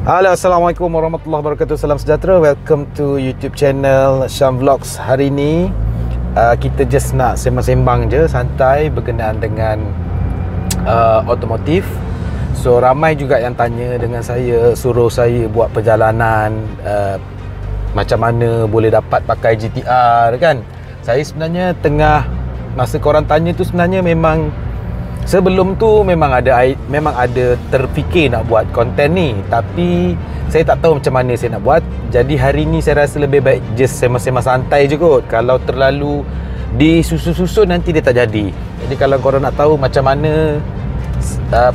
Halo, Assalamualaikum warahmatullahi wabarakatuh. Salam sejahtera. Welcome to YouTube channel Syam Vlogs. Hari ni kita just nak sembang-sembang je, santai berkenaan dengan otomotif. So ramai juga yang tanya dengan saya, suruh saya buat perjalanan macam mana boleh dapat pakai GTR kan. Saya sebenarnya tengah, masa korang tanya tu sebenarnya memang sebelum tu memang ada terfikir nak buat konten ni, tapi saya tak tahu macam mana saya nak buat. Jadi hari ni saya rasa lebih baik just sembang-sembang santai je kot. Kalau terlalu disusun-susun nanti dia tak jadi. Jadi kalau korang nak tahu macam mana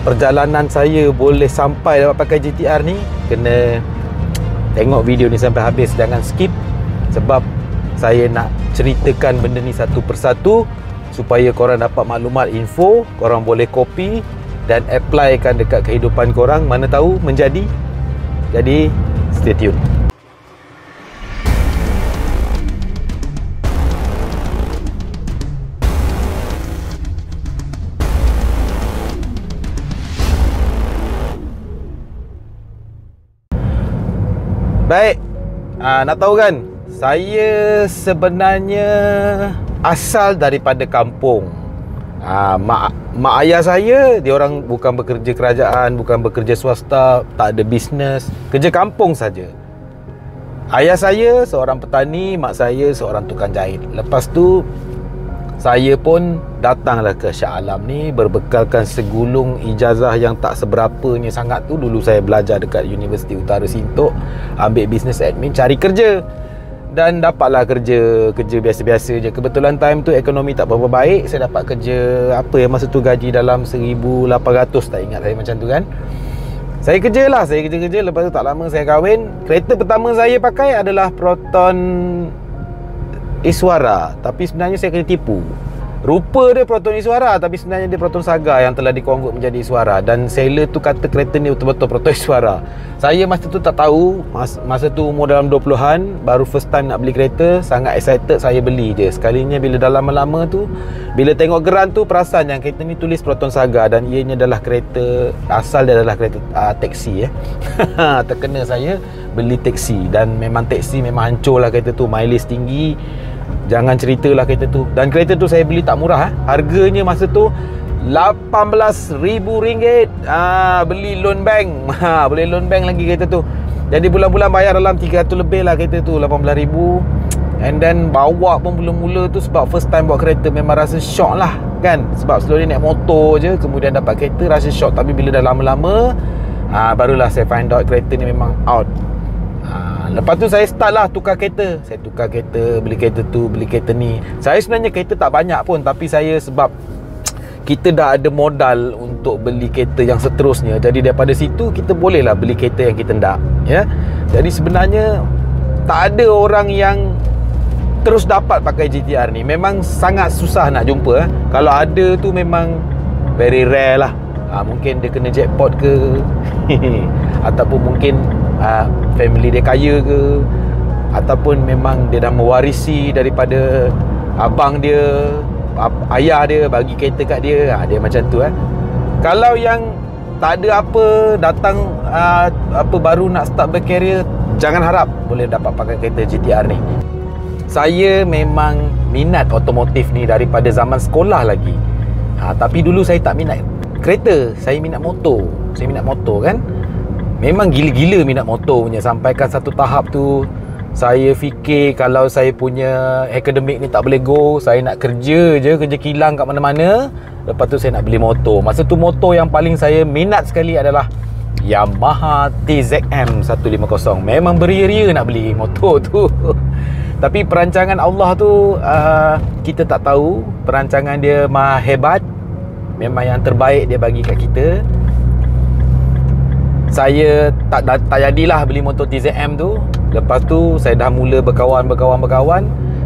perjalanan saya boleh sampai dapat pakai GTR ni, kena tengok video ni sampai habis, jangan skip. Sebab saya nak ceritakan benda ni satu persatu supaya korang dapat maklumat, info, korang boleh copy dan applykan dekat kehidupan korang, mana tahu menjadi. Jadi stay tune. Baik, nak tahu kan, saya sebenarnya asal daripada kampung. Mak ayah saya, dia orang bukan bekerja kerajaan, bukan bekerja swasta, tak ada bisnes, kerja kampung saja. Ayah saya seorang petani, mak saya seorang tukang jahit. Lepas tu saya pun datanglah ke Shah Alam ni berbekalkan segulung ijazah yang tak seberapanya sangat tu. Dulu saya belajar dekat Universiti Utara Sintok, ambil business admin, cari kerja. Dan dapatlah kerja biasa-biasa je. Kebetulan time tu ekonomi tak berapa baik. Saya dapat kerja apa yang masa tu gaji dalam 1,800, tak ingat saya macam tu kan. Saya kerja. Lepas tu tak lama saya kahwin. Kereta pertama saya pakai adalah Proton Iswara, tapi sebenarnya saya kena tipu. Rupa dia Proton Iswara, tapi sebenarnya dia Proton Saga yang telah di-convert menjadi Iswara. Dan seller tu kata kereta ni betul-betul Proton Iswara. Saya masa tu tak tahu. Masa tu umur dalam 20-an, baru first time nak beli kereta. Sangat excited, saya beli je. Sekalinya bila dah lama-lama tu, bila tengok geran tu, perasan yang kereta ni tulis Proton Saga. Dan ianya adalah kereta, asal dia adalah kereta taksi terkena saya beli taksi. Dan memang taksi memang hancur lah kereta tu. Mileage tinggi, jangan ceritalah kereta tu. Dan kereta tu saya beli tak murah. Harganya masa tu RM18,000. Beli loan bank. Boleh loan bank lagi kereta tu. Jadi bulan-bulan bayar dalam 300 lebih lah kereta tu, RM18,000. And then bawa pun mula-mula tu, sebab first time bawa kereta memang rasa shock lah kan. Sebab selalu naik motor je, kemudian dapat kereta rasa shock. Tapi bila dah lama-lama, barulah saya find out kereta ni memang out. Lepas tu saya start lah tukar kereta. Saya tukar kereta, beli kereta tu, beli kereta ni. Saya sebenarnya kereta tak banyak pun, tapi saya sebab kita dah ada modal untuk beli kereta yang seterusnya, jadi daripada situ kita bolehlah beli kereta yang kita nak, ya. Jadi sebenarnya tak ada orang yang terus dapat pakai GTR ni. Memang sangat susah nak jumpa. Kalau ada tu memang very rare lah. Mungkin dia kena jackpot ke ataupun mungkin family dia kaya ke, ataupun memang dia dah mewarisi daripada abang dia, ayah dia bagi kereta kat dia. Dia macam tu. Kalau yang tak ada apa, datang baru nak start berkarier, jangan harap boleh dapat pakai kereta GTR ni. Saya memang minat otomotif ni daripada zaman sekolah lagi. Tapi dulu saya tak minat kereta, saya minat motor. Saya minat motor kan. Memang gila-gila minat motor punya. Sampaikan satu tahap tu, saya fikir kalau saya punya akademik ni tak boleh go, saya nak kerja je, kerja kilang kat mana-mana. Lepas tu saya nak beli motor. Masa tu motor yang paling saya minat sekali adalah Yamaha TZM 150. Memang beria-ria nak beli motor tu. Tapi perancangan Allah tu, kita tak tahu. Perancangan dia maha hebat. Memang yang terbaik dia bagi kat kita. Saya tak jadilah beli motor TZM tu. Lepas tu saya dah mula berkawan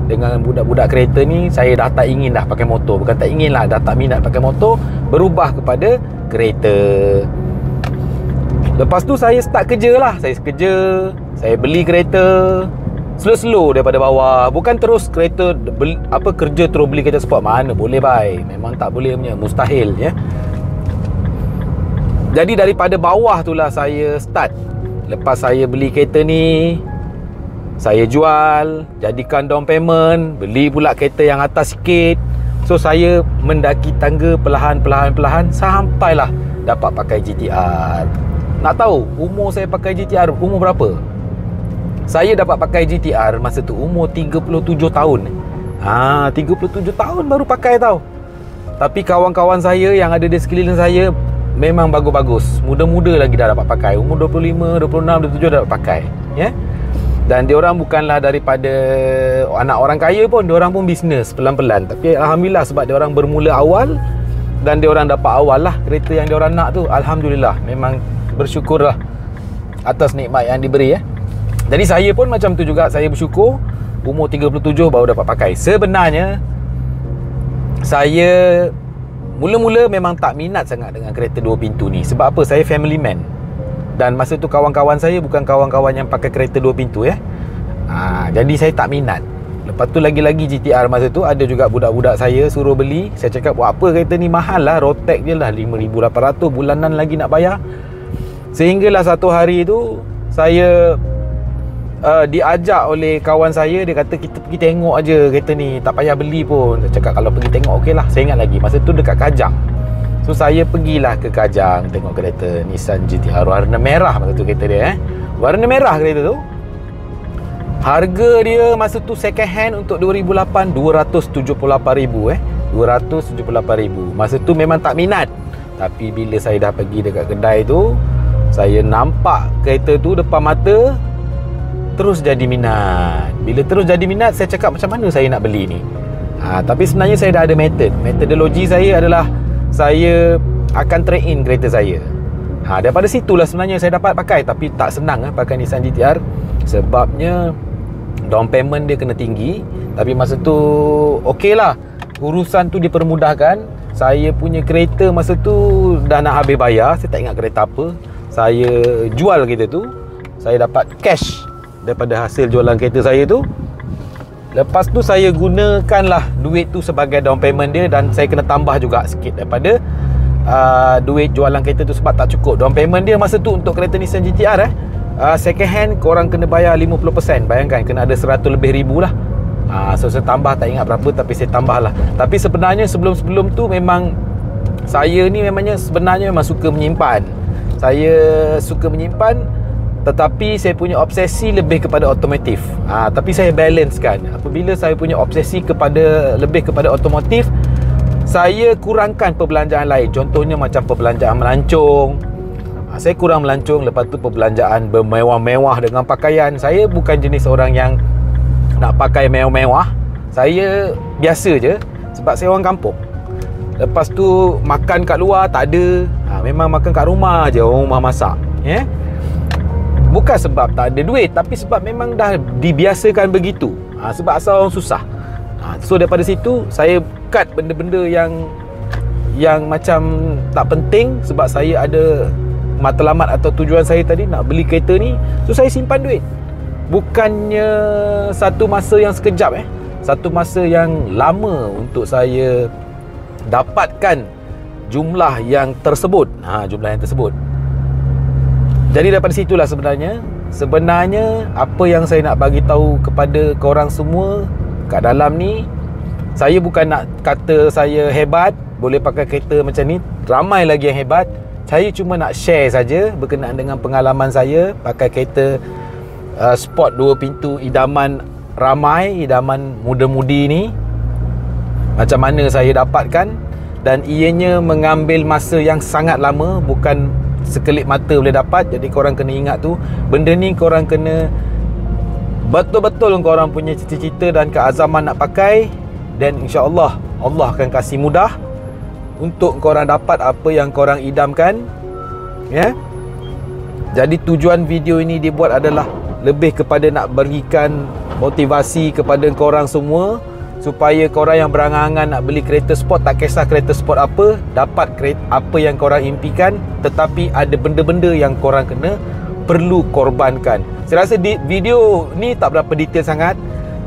dengan budak-budak kereta ni. Saya dah tak ingin dah pakai motor. Bukan tak ingin lah, dah tak minat pakai motor. Berubah kepada kereta. Lepas tu saya start kerja lah. Saya beli kereta slow-slow daripada bawah. Bukan terus kereta kerja terus beli kereta sport. Mana boleh bhai. Memang tak boleh punya, mustahil ya. Jadi daripada bawah itulah saya start. Lepas saya beli kereta ni, saya jual, jadikan down payment, beli pula kereta yang atas sikit. So saya mendaki tangga perlahan-perlahan sampailah dapat pakai GTR. Nak tahu umur saya pakai GTR umur berapa? Saya dapat pakai GTR masa tu umur 37 tahun. 37 tahun baru pakai tau. Tapi kawan-kawan saya yang ada di sekeliling saya memang bagus-bagus. Muda-muda lagi dah dapat pakai. Umur 25, 26, 27 dah dapat pakai. Ya. Dan diorang bukanlah daripada anak orang kaya pun, diorang pun bisnes pelan-pelan. Tapi alhamdulillah sebab diorang bermula awal dan diorang dapat awal lah kereta yang diorang nak tu. Alhamdulillah, memang bersyukurlah atas nikmat yang diberi ya. Jadi saya pun macam tu juga, saya bersyukur umur 37 baru dapat pakai. Sebenarnya saya mula-mula memang tak minat sangat dengan kereta 2 pintu ni. Sebab apa? Saya family man. Dan masa tu kawan-kawan saya bukan kawan-kawan yang pakai kereta 2 pintu ya. Jadi saya tak minat. Lepas tu lagi-lagi GTR masa tu ada juga budak-budak saya suruh beli. Saya cakap buat apa kereta ni, mahal lah, Rotek je lah 5,800 bulanan lagi nak bayar. Sehinggalah satu hari tu saya diajak oleh kawan saya. Dia kata kita pergi tengok aja kereta ni, tak payah beli pun. Saya cakap kalau pergi tengok okey lah. Saya ingat lagi masa tu dekat Kajang. So saya pergilah ke Kajang tengok kereta Nissan GTR warna merah masa tu kereta dia warna merah kereta tu. Harga dia masa tu second hand untuk 2008 278,000 278,000. Masa tu memang tak minat. Tapi bila saya dah pergi dekat kedai tu, saya nampak kereta tu depan mata, terus jadi minat. Bila terus jadi minat, saya cakap macam mana saya nak beli ni. Tapi sebenarnya saya dah ada metodologi saya adalah saya akan trade in kereta saya. Daripada situlah sebenarnya saya dapat pakai. Tapi tak senang pakai Nissan GTR. Sebabnya down payment dia kena tinggi. Tapi masa tu okey lah, urusan tu dipermudahkan. Saya punya kereta masa tu dah nak habis bayar. Saya tak ingat kereta apa. Saya jual kereta tu, saya dapat cash daripada hasil jualan kereta saya tu. Lepas tu saya gunakanlah duit tu sebagai down payment dia. Dan saya kena tambah juga sikit daripada duit jualan kereta tu. Sebab tak cukup down payment dia masa tu untuk kereta Nissan GTR second hand korang kena bayar 50%. Bayangkan kena ada 100 lebih ribu lah. So saya tambah, tak ingat berapa, tapi saya tambah lah. Tapi sebenarnya sebelum-sebelum tu memang saya ni sebenarnya memang suka menyimpan. Saya suka menyimpan, tetapi saya punya obsesi lebih kepada otomotif. Tapi saya balancekan. Apabila saya punya obsesi lebih kepada otomotif, saya kurangkan perbelanjaan lain. Contohnya macam perbelanjaan melancong. Saya kurang melancong. Lepas tu perbelanjaan bermewah-mewah dengan pakaian. Saya bukan jenis orang yang nak pakai mewah-mewah. Saya biasa je, sebab saya orang kampung. Lepas tu makan kat luar tak ada. Memang makan kat rumah je, orang rumah masak. Bukan sebab tak ada duit, tapi sebab memang dah dibiasakan begitu. Sebab asal orang susah. So daripada situ saya cut benda-benda yang macam tak penting. Sebab saya ada matlamat atau tujuan saya tadi nak beli kereta ni. So saya simpan duit. Bukannya satu masa yang sekejap satu masa yang lama untuk saya dapatkan jumlah yang tersebut. Jadi daripada situlah sebenarnya apa yang saya nak bagi tahu kepada korang semua kat dalam ni, saya bukan nak kata saya hebat boleh pakai kereta macam ni. Ramai lagi yang hebat. Saya cuma nak share saja berkenaan dengan pengalaman saya pakai kereta sport 2 pintu idaman ramai, idaman muda-mudi ni. Macam mana saya dapatkan, dan ianya mengambil masa yang sangat lama, bukan sekelip mata boleh dapat. Jadi korang kena ingat tu, benda ni korang kena betul-betul korang punya cita-cita dan keazaman nak pakai. Dan insya-Allah Allah akan kasih mudah untuk korang dapat apa yang korang idamkan. Jadi tujuan video ini dibuat adalah lebih kepada nak berikan motivasi kepada korang semua, supaya korang yang berangan-angan nak beli kereta sport, tak kisah kereta sport apa, dapat kereta apa yang korang impikan. Tetapi ada benda-benda yang korang kena perlu korbankan. Saya rasa video ni tak berapa detail sangat.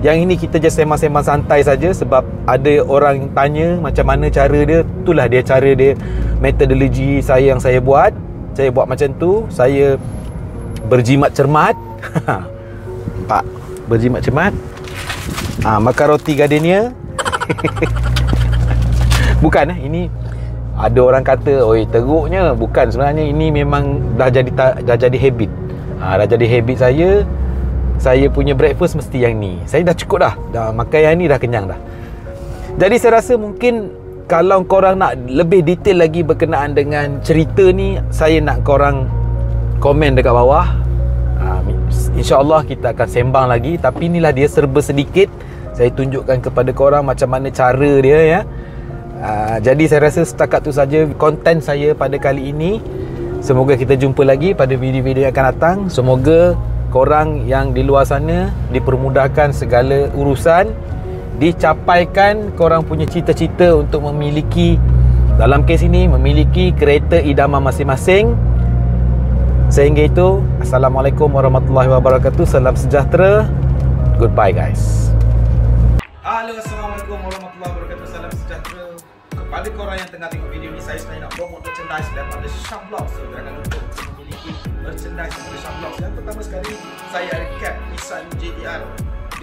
Yang ini kita just sembang-sembang santai saja. Sebab ada orang tanya macam mana cara dia. Itulah dia cara dia, metodologi saya yang saya buat. Saya buat macam tu. Saya berjimat cermat. Nampak? Berjimat cermat. Makan roti gardenia. Bukan ini ada orang kata, oi teruknya. Bukan, sebenarnya ini memang dah jadi habit. Dah jadi habit saya. Saya punya breakfast mesti yang ni. Saya dah cukup dah. Dah makan yang ni dah kenyang dah. Jadi saya rasa mungkin kalau korang nak lebih detail lagi berkenaan dengan cerita ni, saya nak korang komen dekat bawah. InsyaAllah kita akan sembang lagi. Tapi inilah dia serba sedikit. Saya tunjukkan kepada korang macam mana cara dia ya. Jadi saya rasa setakat tu saja konten saya pada kali ini. Semoga kita jumpa lagi pada video-video yang akan datang. Semoga korang yang di luar sana dipermudahkan segala urusan, dicapaikan korang punya cita-cita untuk memiliki, dalam kes ini, memiliki kereta idaman masing-masing. Sehingga itu, Assalamualaikum warahmatullahi wabarakatuh. Salam sejahtera. Goodbye guys. Halo, Assalamualaikum warahmatullahi wabarakatuh. Salam sejahtera. Kepada korang yang tengah tengok video ni, saya sebenarnya nak promote merchandise daripada Sham Blog. So, jangan lupa untuk memiliki merchandise daripada Sham Blog. Yang pertama sekali, saya ada cap Nissan GTR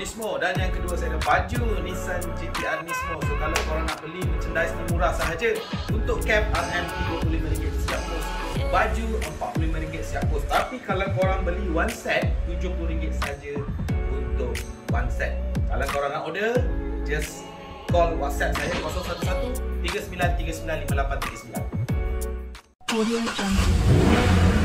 Nismo. Dan yang kedua, saya ada baju Nissan GTR Nismo. So, kalau korang nak beli merchandise ni murah sahaja. Untuk cap RM RM25 setiap pos, baju RM45 setiap pos. Tapi kalau korang beli one set, RM70 saja untuk one set. Kalau korang nak order, just call WhatsApp saya 011 3939 5839. Audio Jungle.